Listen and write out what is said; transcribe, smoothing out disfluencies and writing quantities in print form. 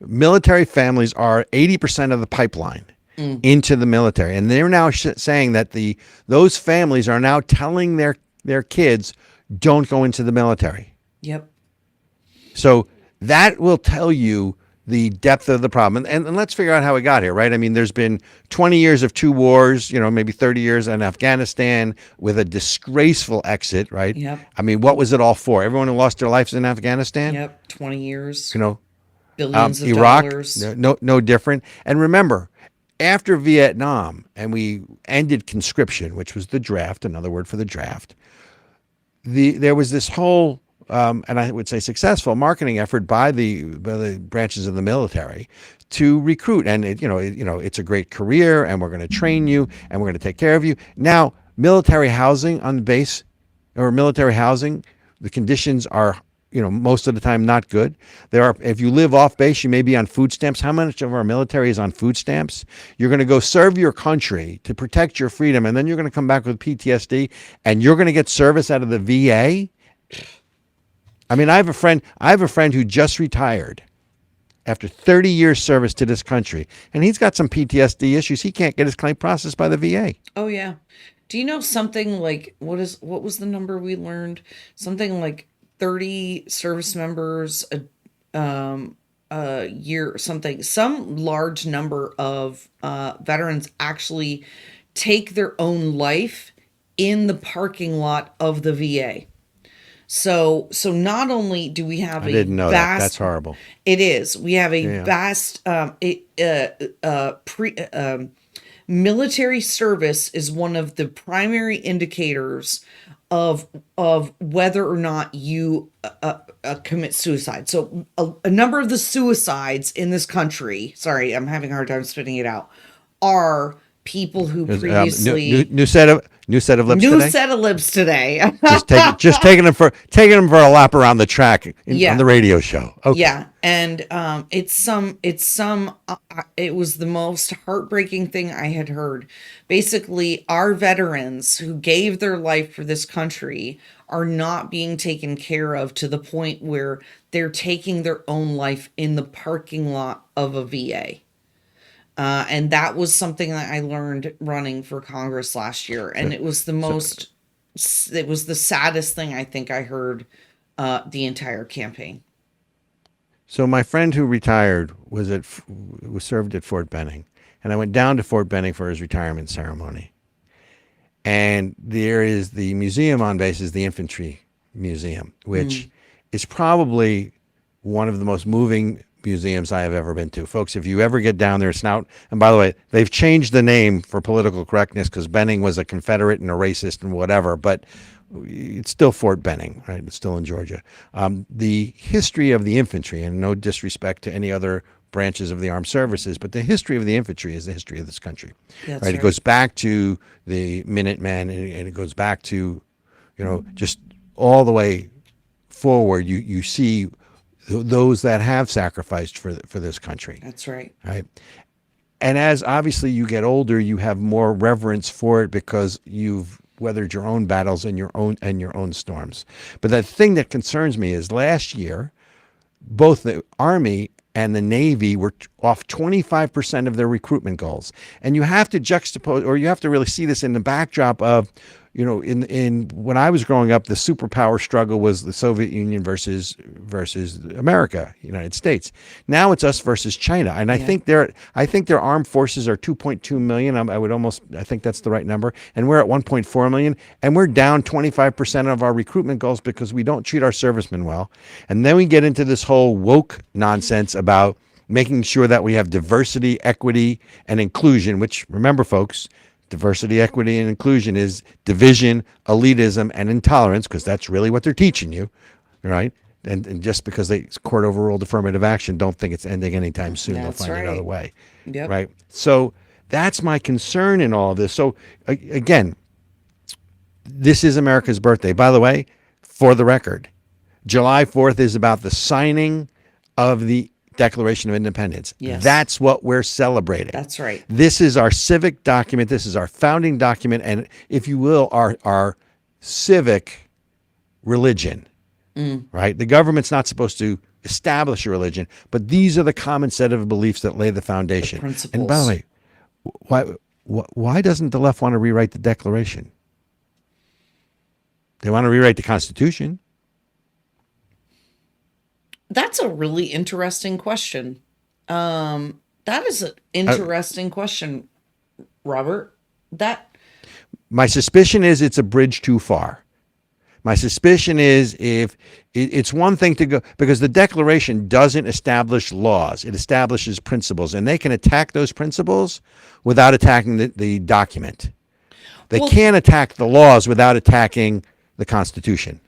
military families are 80% of the pipeline into the military. And they're now saying that those families are now telling their kids, don't go into the military. Yep. So that will tell you the depth of the problem. And let's figure out how we got here, right? I mean, there's been 20 years of 2 wars, maybe 30 years in Afghanistan with a disgraceful exit, right? Yep. I mean, what was it all for? Everyone who lost their lives in Afghanistan? Yep. 20 years. Billions of Iraq, dollars. No different. And remember, after Vietnam, and we ended conscription, which was the draft, another word for the draft, there was this whole, and I would say successful marketing effort by the branches of the military to recruit. And it's a great career, and we're going to train you, and we're going to take care of you. Now, military housing on base, or military housing, the conditions are, most of the time not good. If you live off base, you may be on food stamps. How much of our military is on food stamps? You're going to go serve your country to protect your freedom, and then you're going to come back with PTSD, and you're going to get service out of the VA. I mean, I have a friend who just retired after 30 years service to this country, and he's got some PTSD issues. He can't get his claim processed by the VA. Oh yeah. Do you know something like what was the number we learned? Something like 30 service members a year, some large number of veterans actually take their own life in the parking lot of the VA. So not only do we have I didn't know that. That's horrible. It is. We have a vast military service is one of the primary indicators of whether or not you commit suicide. So a number of the suicides in this country, sorry, I'm having a hard time spitting it out, are people who previously new set of libs today. just taking them for a lap around the track on the radio show. Okay. Yeah, and it was the most heartbreaking thing I had heard. Basically, our veterans who gave their life for this country are not being taken care of to the point where they're taking their own life in the parking lot of a VA. And that was something that I learned running for Congress last year. And it was it was the saddest thing I think I heard the entire campaign. So my friend who retired was served at Fort Benning. And I went down to Fort Benning for his retirement ceremony. And there is the museum on base, is the Infantry Museum, which is probably one of the most moving museums I have ever been to. Folks, if you ever get down there, and by the way, they've changed the name for political correctness because Benning was a Confederate and a racist and whatever, but it's still Fort Benning, right? It's still in Georgia. The history of the infantry, and no disrespect to any other branches of the armed services, but the history of the infantry is the history of this country. That's right. It goes back to the Minutemen, and it goes back to, just all the way forward. You see those that have sacrificed for this country. That's right. Right. And as obviously you get older, you have more reverence for it because you've weathered your own battles and your own storms. But the thing that concerns me is last year, both the Army and the Navy were off 25% of their recruitment goals. And you have to juxtapose, or you have to really see this in the backdrop of, in when I was growing up, the superpower struggle was the Soviet Union versus America, United States. Now it's us versus China, and I think their armed forces are 2.2 million. I think that's the right number, and we're at 1.4 million, and we're down 25% of our recruitment goals because we don't treat our servicemen well. And then we get into this whole woke nonsense about making sure that we have diversity, equity, and inclusion. Which, remember, folks. Diversity, equity, and inclusion is division, elitism, and intolerance, because that's really what they're teaching you, right? And just because they court overruled affirmative action, don't think it's ending anytime soon. They'll find another way, right? So that's my concern in all of this. So again, this is America's birthday. By the way, for the record, July 4th is about the signing of the Declaration of Independence. Yes. That's what we're celebrating. That's right. This is our civic document. This is our founding document. And if you will, our civic religion, right? The government's not supposed to establish a religion, but these are the common set of beliefs that lay the foundation. principles. And by the way, why doesn't the left want to rewrite the Declaration? They want to rewrite the Constitution. That's a really interesting question. That is an interesting question, Robert. My suspicion is it's a bridge too far. My suspicion is if it's one thing to go, because the Declaration doesn't establish laws, it establishes principles, and they can attack those principles without attacking the document. They can't attack the laws without attacking the Constitution.